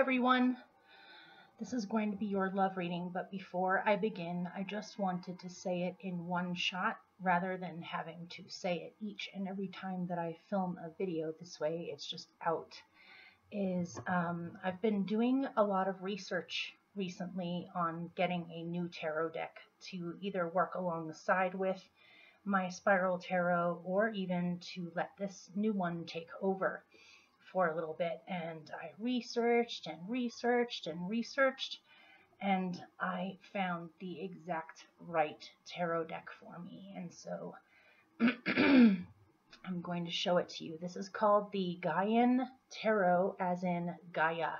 everyone. This is going to be your love reading, but before I begin, I just wanted to say it in one shot rather than having to say it each and every time that I film a video. This way it's just out. I've been doing a lot of research recently on getting a new tarot deck to either work alongside with my spiral tarot or even to let this new one take over for a little bit. And I researched and researched and researched, and I found the exact right tarot deck for me. And so I'm going to show it to you. This is called the Gaian Tarot, as in Gaia.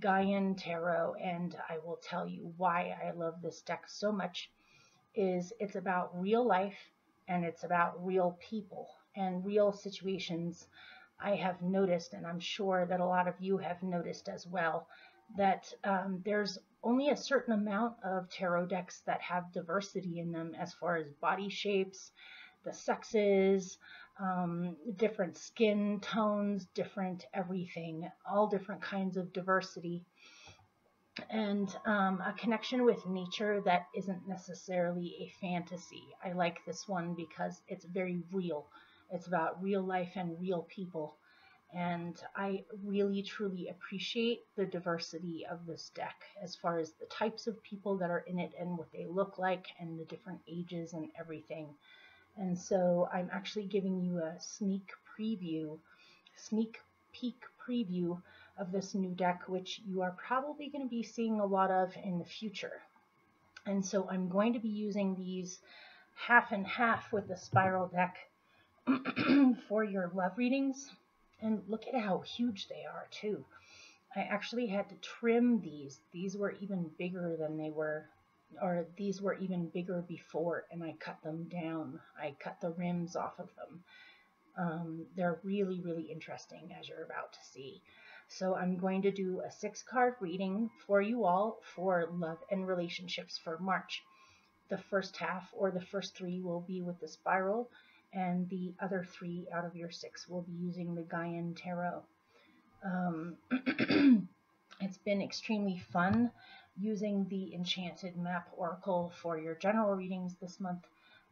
Gaian Tarot, and I will tell you why I love this deck so much. It's about real life, and it's about real people and real situations. I have noticed, and I'm sure that a lot of you have noticed as well, that there's only a certain amount of tarot decks that have diversity in them as far as body shapes, the sexes, different skin tones, different everything, all different kinds of diversity, and a connection with nature that isn't necessarily a fantasy. I like this one because it's very real. It's about real life and real people, and I really truly appreciate the diversity of this deck as far as the types of people that are in it and what they look like and the different ages and everything. And so I'm actually giving you a sneak peek preview of this new deck, which you are probably going to be seeing a lot of in the future. And so I'm going to be using these half and half with the spiral deck for your love readings. And look at how huge they are too. I actually had to trim these. These were even bigger than they were, or these were even bigger before, and I cut them down. I cut the rims off of them. They're really, really interesting, as you're about to see. So I'm going to do a 6-card reading for you all for love and relationships for March. The first half, or the first 3, will be with the spiral, and the other 3 out of your 6 will be using the Gaian Tarot. It's been extremely fun using the Enchanted Map Oracle for your general readings this month,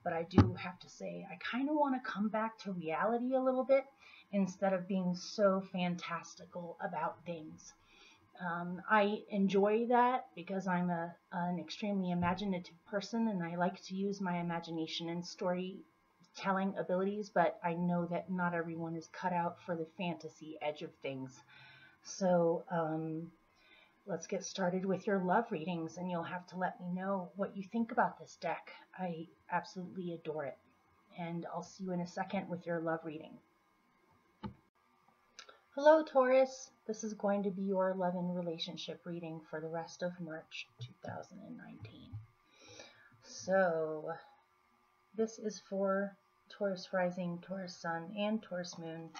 but I do have to say I kind of want to come back to reality a little bit instead of being so fantastical about things. I enjoy that because I'm an extremely imaginative person, and I like to use my imagination and storytelling abilities, but I know that not everyone is cut out for the fantasy edge of things. So let's get started with your love readings, and you'll have to let me know what you think about this deck. I absolutely adore it, and I'll see you in a second with your love reading. Hello, Taurus. This is going to be your love and relationship reading for the rest of March 2019. So this is for Taurus rising, Taurus sun, and Taurus moon.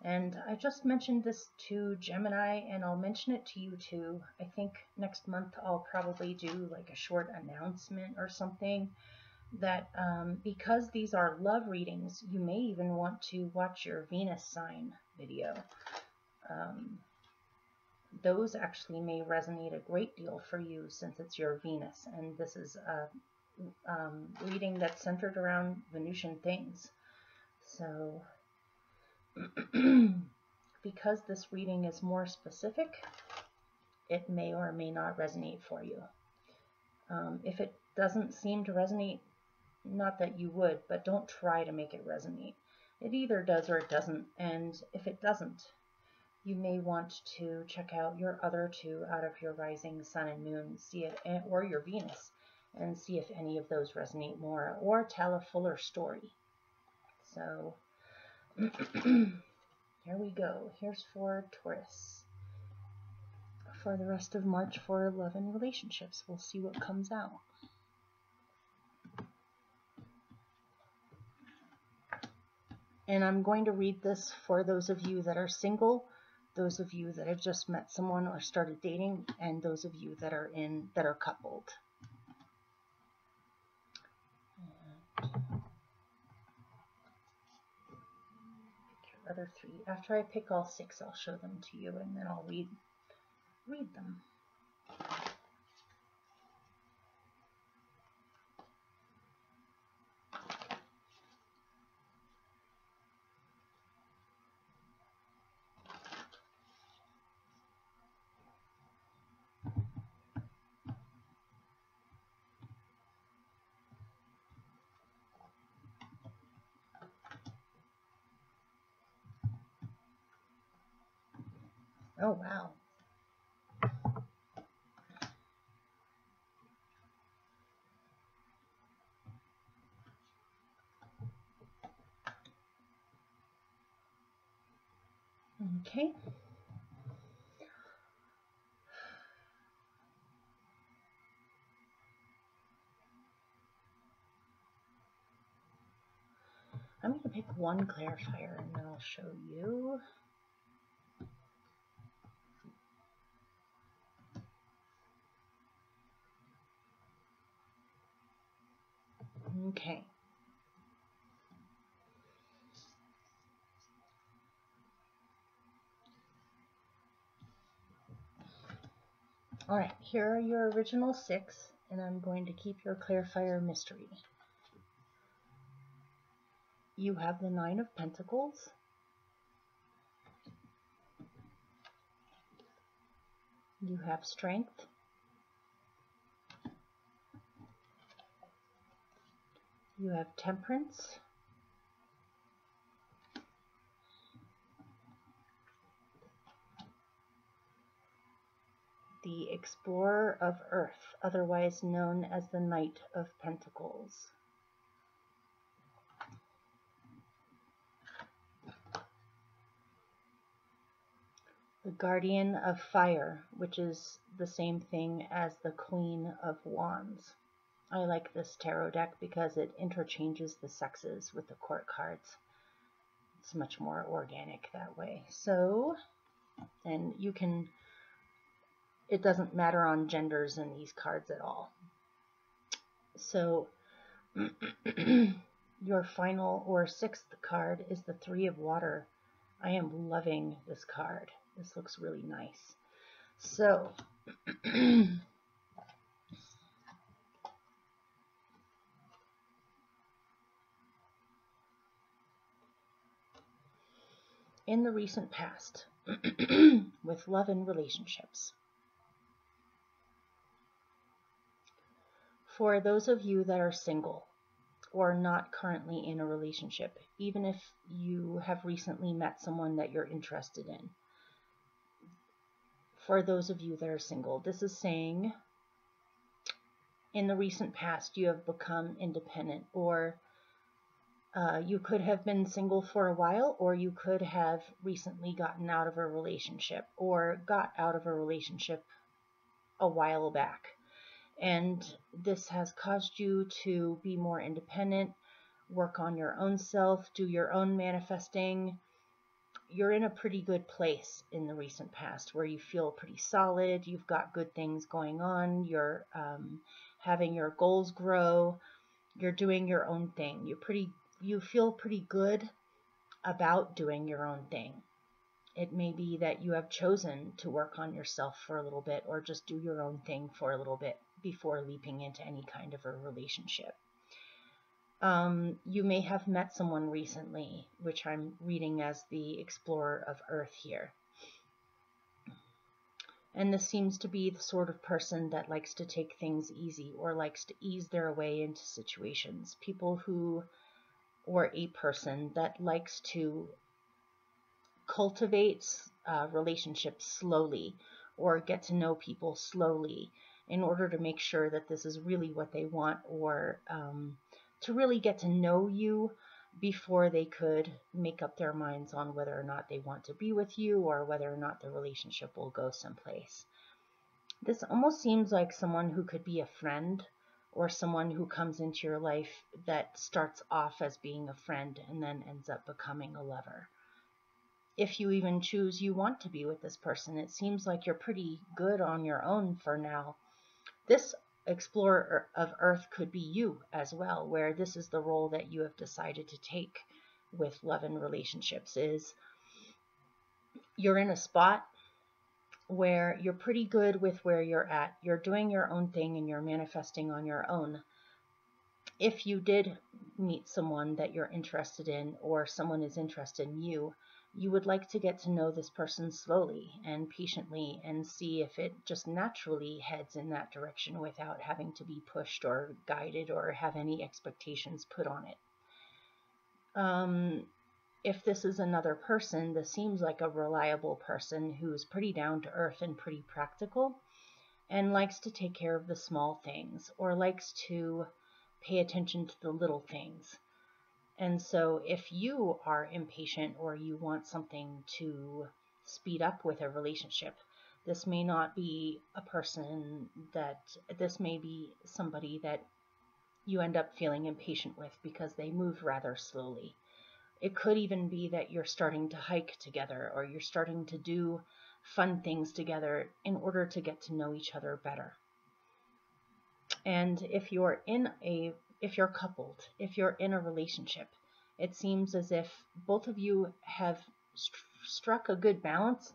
And I just mentioned this to Gemini, and I'll mention it to you too. I think next month I'll probably do like a short announcement or something that because these are love readings, you may even want to watch your Venus sign video. Those actually may resonate a great deal for you since it's your Venus, and this is a reading that's centered around Venusian things. So because this reading is more specific, it may or may not resonate for you. If it doesn't seem to resonate, not that you would, but don't try to make it resonate. It either does or it doesn't, and if it doesn't, you may want to check out your other 2 out of your rising sun and moon, see it, or your Venus, and see if any of those resonate more, or tell a fuller story. So here we go. Here's for Taurus for the rest of March for love and relationships. We'll see what comes out. And I'm going to read this for those of you that are single, those of you that have just met someone or started dating, and those of you that are coupled. Other 3. After I pick all 6, I'll show them to you, and then I'll read read them. Oh, wow. Okay. I'm going to pick one clarifier and then I'll show you. Okay. All right, here are your original 6, and I'm going to keep your clarifier mystery. You have the 9 of Pentacles. You have Strength. You have Temperance. The Explorer of Earth, otherwise known as the Knight of Pentacles. The Guardian of Fire, which is the same thing as the Queen of Wands. I like this tarot deck because it interchanges the sexes with the court cards. It's much more organic that way. So, and you can, it doesn't matter on genders in these cards at all. So, your final or 6th card is the 3 of Water. I am loving this card. This looks really nice. So, in the recent past, with love and relationships. For those of you that are single or not currently in a relationship, even if you have recently met someone that you're interested in, for those of you that are single, this is saying in the recent past you have become independent, or you could have been single for a while, or you could have recently gotten out of a relationship or got out of a relationship a while back. And this has caused you to be more independent, work on your own self, do your own manifesting. You're in a pretty good place in the recent past where you feel pretty solid, you've got good things going on, you're having your goals grow, you're doing your own thing. You feel pretty good about doing your own thing. It may be that you have chosen to work on yourself for a little bit, or just do your own thing for a little bit before leaping into any kind of a relationship. You may have met someone recently, which I'm reading as the Explorer of Earth here. And this seems to be the sort of person that likes to take things easy or likes to ease their way into situations. People who, or a person that likes to cultivate relationships slowly or get to know people slowly in order to make sure that this is really what they want, or to really get to know you before they could make up their minds on whether or not they want to be with you or whether or not the relationship will go someplace. This almost seems like someone who could be a friend, or someone who comes into your life that starts off as being a friend and then ends up becoming a lover. If you even choose you want to be with this person, it seems like you're pretty good on your own for now. This Explorer of Earth could be you as well, where this is the role that you have decided to take with love and relationships. Is you're in a spot where you're pretty good with where you're at. You're doing your own thing and you're manifesting on your own. If you did meet someone that you're interested in, or someone is interested in you, you would like to get to know this person slowly and patiently and see if it just naturally heads in that direction without having to be pushed or guided or have any expectations put on it. If this is another person, this seems like a reliable person who's pretty down to earth and pretty practical and likes to take care of the small things or likes to pay attention to the little things. And so if you are impatient or you want something to speed up with a relationship, this may not be a person this may be somebody that you end up feeling impatient with because they move rather slowly. It could even be that you're starting to hike together or you're starting to do fun things together in order to get to know each other better. And if you're coupled, if you're in a relationship, it seems as if both of you have struck a good balance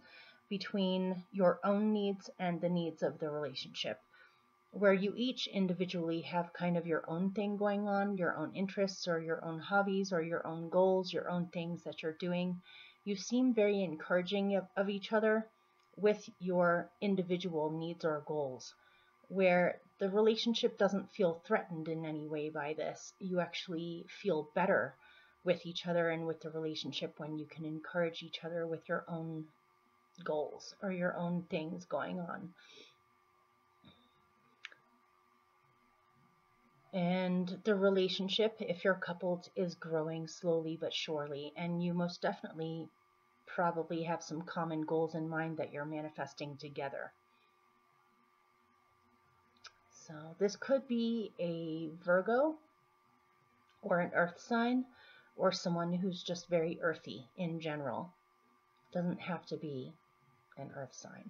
between your own needs and the needs of the relationship, where you each individually have kind of your own thing going on, your own interests or your own hobbies or your own goals, your own things that you're doing. You seem very encouraging of each other with your individual needs or goals, where the relationship doesn't feel threatened in any way by this. You actually feel better with each other and with the relationship when you can encourage each other with your own goals or your own things going on. And the relationship, if you're coupled, is growing slowly but surely, and you most definitely probably have some common goals in mind that you're manifesting together. So this could be a Virgo or an earth sign or someone who's just very earthy in general. Doesn't have to be an earth sign.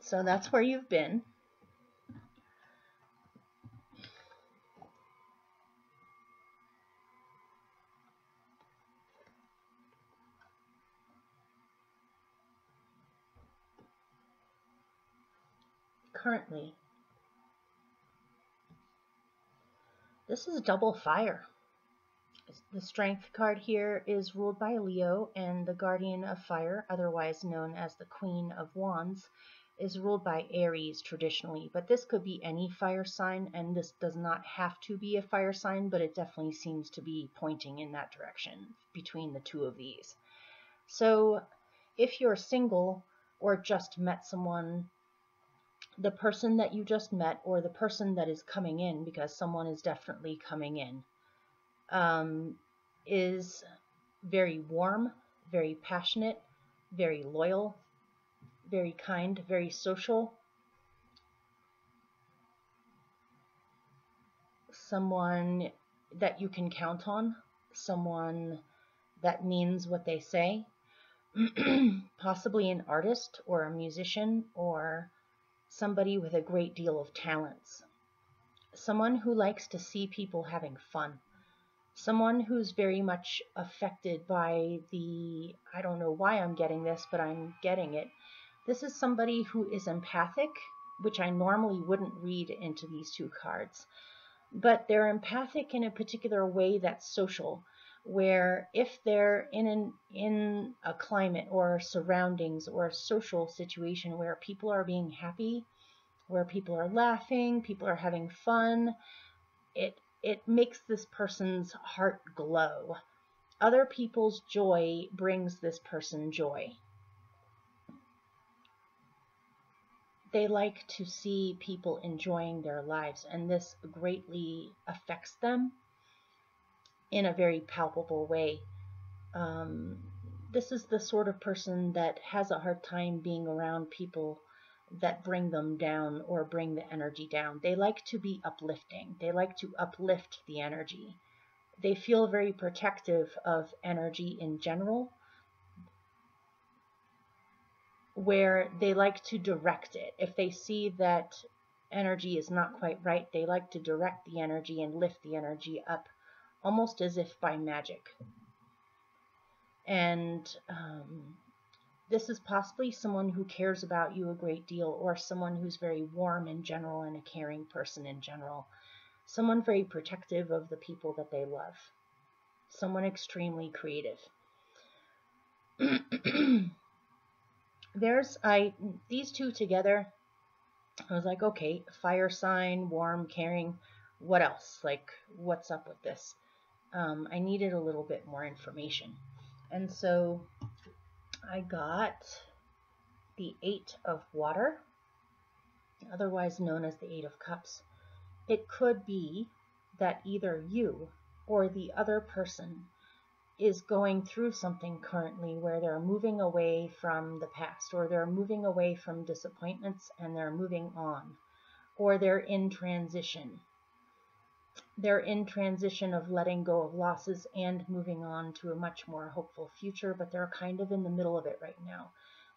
So that's where you've been. Currently, this is double fire. The Strength card here is ruled by Leo, and the Guardian of Fire, otherwise known as the Queen of Wands, is ruled by Aries traditionally. But this could be any fire sign, and this does not have to be a fire sign, but it definitely seems to be pointing in that direction between the two of these. So if you're single or just met someone, the person that you just met or the person that is coming in, because someone is definitely coming in, is very warm, very passionate, very loyal, very kind, very social. Someone that you can count on, someone that means what they say, possibly an artist or a musician or somebody with a great deal of talents, someone who likes to see people having fun, someone who's very much affected by I don't know why I'm getting this, but I'm getting it. This is somebody who is empathic, which I normally wouldn't read into these two cards, but they're empathic in a particular way that's social, where if they're in a climate or surroundings or a social situation where people are being happy, where people are laughing, people are having fun, it makes this person's heart glow. Other people's joy brings this person joy. They like to see people enjoying their lives, and this greatly affects them in a very palpable way. This is the sort of person that has a hard time being around people that bring them down or bring the energy down. They like to be uplifting. They like to uplift the energy. They feel very protective of energy in general, where they like to direct it. If they see that energy is not quite right, they like to direct the energy and lift the energy up, almost as if by magic. And This is possibly someone who cares about you a great deal, or someone who's very warm in general and a caring person in general. Someone very protective of the people that they love. Someone extremely creative. These two together, I was like, okay, fire sign, warm, caring, what else? Like, what's up with this? I needed a little bit more information. And so I got the 8 of Water, otherwise known as the 8 of Cups. It could be that either you or the other person is going through something currently where they're moving away from the past, or they're moving away from disappointments and they're moving on, or they're in transition. They're in transition of letting go of losses and moving on to a much more hopeful future, but they're kind of in the middle of it right now.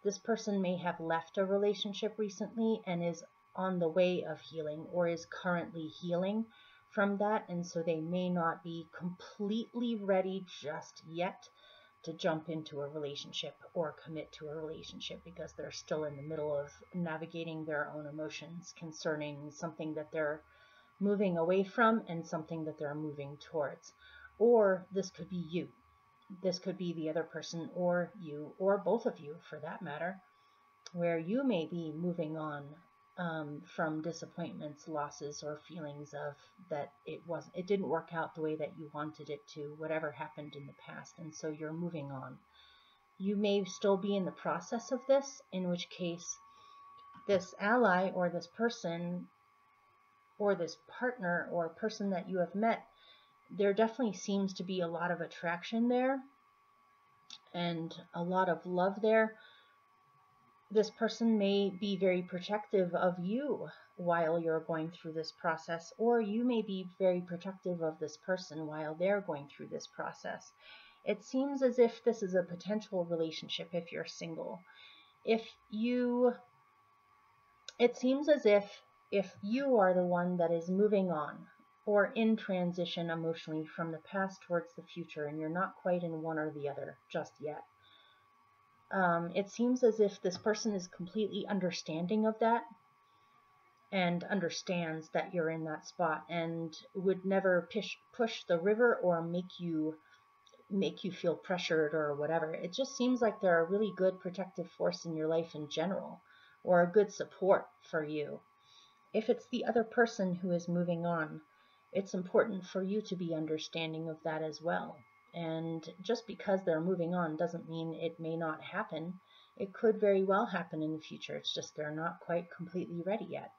This person may have left a relationship recently and is on the way of healing, or is currently healing from that, and so they may not be completely ready just yet to jump into a relationship or commit to a relationship, because they're still in the middle of navigating their own emotions concerning something that they're moving away from and something that they're moving towards. Or this could be you. This could be the other person, or you, or both of you for that matter, where you may be moving on from disappointments, losses, or feelings of that it didn't work out the way that you wanted it to, whatever happened in the past, and so you're moving on. You may still be in the process of this, in which case this ally or this person or this partner or person that you have met, there definitely seems to be a lot of attraction there and a lot of love there. This person may be very protective of you while you're going through this process, or you may be very protective of this person while they're going through this process. It seems as if this is a potential relationship if you're single. It seems as if you are the one that is moving on or in transition emotionally from the past towards the future, and you're not quite in one or the other just yet. It seems as if this person is completely understanding of that and understands that you're in that spot and would never push the river or make you feel pressured or whatever. It just seems like they're a really good protective force in your life in general, or a good support for you. If it's the other person who is moving on, it's important for you to be understanding of that as well. And just because they're moving on doesn't mean it may not happen. It could very well happen in the future. It's just they're not quite completely ready yet.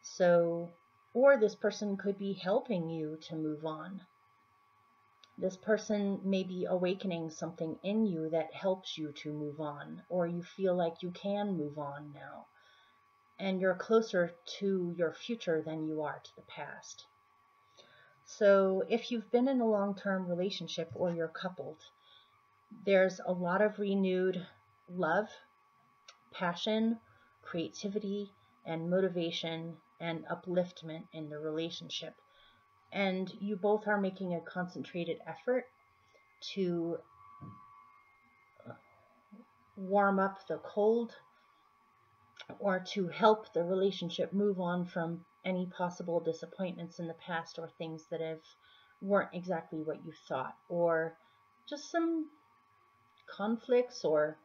So, or this person could be helping you to move on. This person may be awakening something in you that helps you to move on, or you feel like you can move on now, and you're closer to your future than you are to the past. So if you've been in a long-term relationship or you're coupled, there's a lot of renewed love, passion, creativity, and motivation and upliftment in the relationship. And you both are making a concentrated effort to warm up the cold, or to help the relationship move on from any possible disappointments in the past, or things that weren't exactly what you thought, or just some conflicts or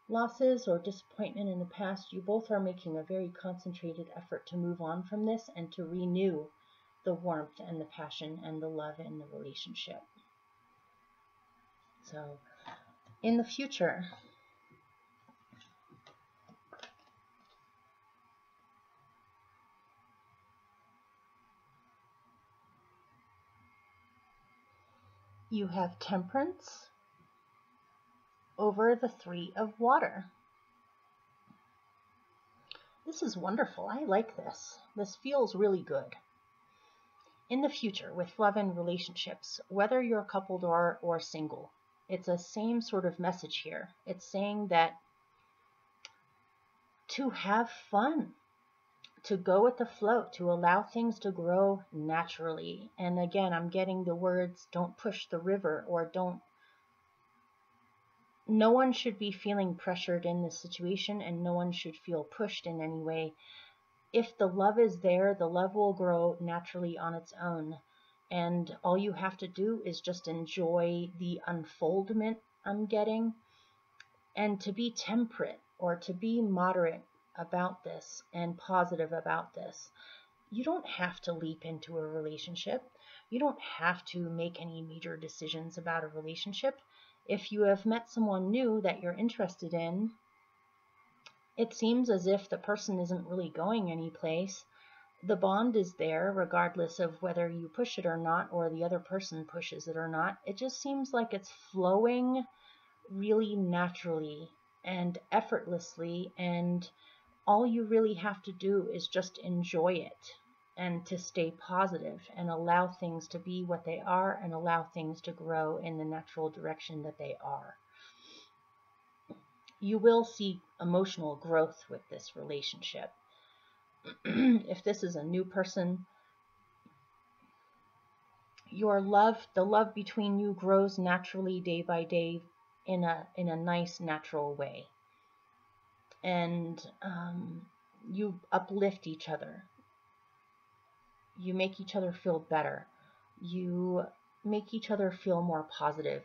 losses or disappointment in the past. You both are making a very concentrated effort to move on from this and to renew the warmth and the passion and the love in the relationship. So in the future, you have Temperance over the 3 of Water. This is wonderful. I like this. This feels really good. In the future, with love and relationships, whether you're coupled or single, it's a same sort of message here. It's saying that to have fun, to go with the flow, to allow things to grow naturally. And again, I'm getting the words, don't push the river, or don't no one should be feeling pressured in this situation, and no one should feel pushed in any way. If the love is there, the love will grow naturally on its own. And all you have to do is just enjoy the unfoldment I'm getting, and to be temperate or to be moderate about this and positive about this. You don't have to leap into a relationship. You don't have to make any major decisions about a relationship. If you have met someone new that you're interested in, it seems as if the person isn't really going anyplace. The bond is there regardless of whether you push it or not, or the other person pushes it or not. It just seems like it's flowing really naturally and effortlessly, and all you really have to do is just enjoy it and to stay positive and allow things to be what they are and allow things to grow in the natural direction that they are. You will see emotional growth with this relationship. If this is a new person, the love between you grows naturally day by day in a nice natural way. And you uplift each other. You make each other feel better. You make each other feel more positive.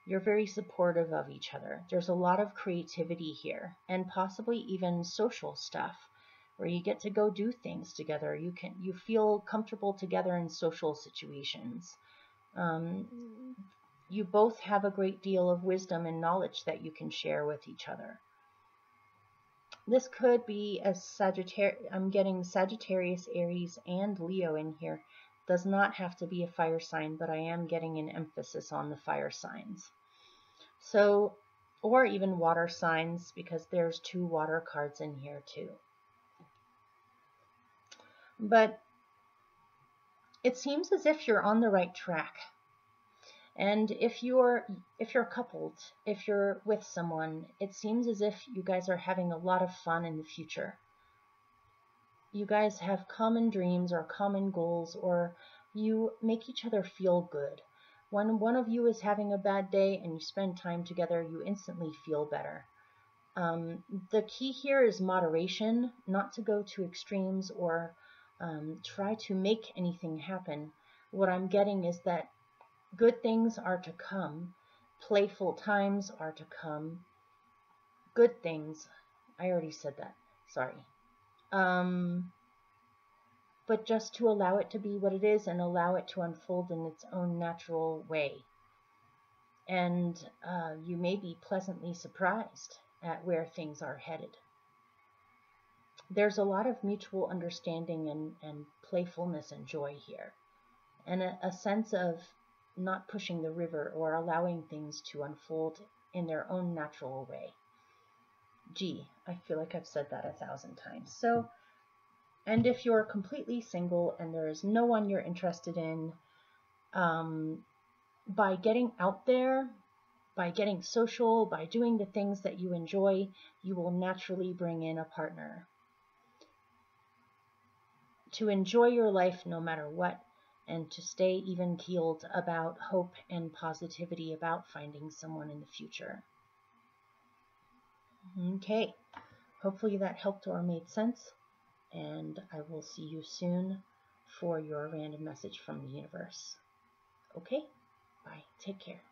You're very supportive of each other. There's a lot of creativity here, and possibly even social stuff, where you get to go do things together. You feel comfortable together in social situations. You both have a great deal of wisdom and knowledge that you can share with each other. This could be a Sagittarius. I'm getting Sagittarius, Aries, and Leo in here. Does not have to be a fire sign, but I am getting an emphasis on the fire signs. So, or even water signs, because there's 2 water cards in here too. But it seems as if you're on the right track. And if you're coupled, if you're with someone, it seems as if you guys are having a lot of fun in the future. You guys have common dreams or common goals, or you make each other feel good. When one of you is having a bad day and you spend time together, you instantly feel better. The key here is moderation, not to go to extremes or try to make anything happen. What I'm getting is that good things are to come. Playful times are to come. Good things. I already said that. Sorry. But just to allow it to be what it is and allow it to unfold in its own natural way. And you may be pleasantly surprised at where things are headed. There's a lot of mutual understanding and playfulness and joy here. And a sense of not pushing the river or allowing things to unfold in their own natural way. Gee, I feel like I've said that 1,000 times. So, and if you're completely single and there is no one you're interested in, by getting out there, by getting social, by doing the things that you enjoy, you will naturally bring in a partner. To enjoy your life no matter what, and to stay even-keeled about hope and positivity about finding someone in the future. Okay, hopefully that helped or made sense, and I will see you soon for your random message from the universe. Okay, bye. Take care.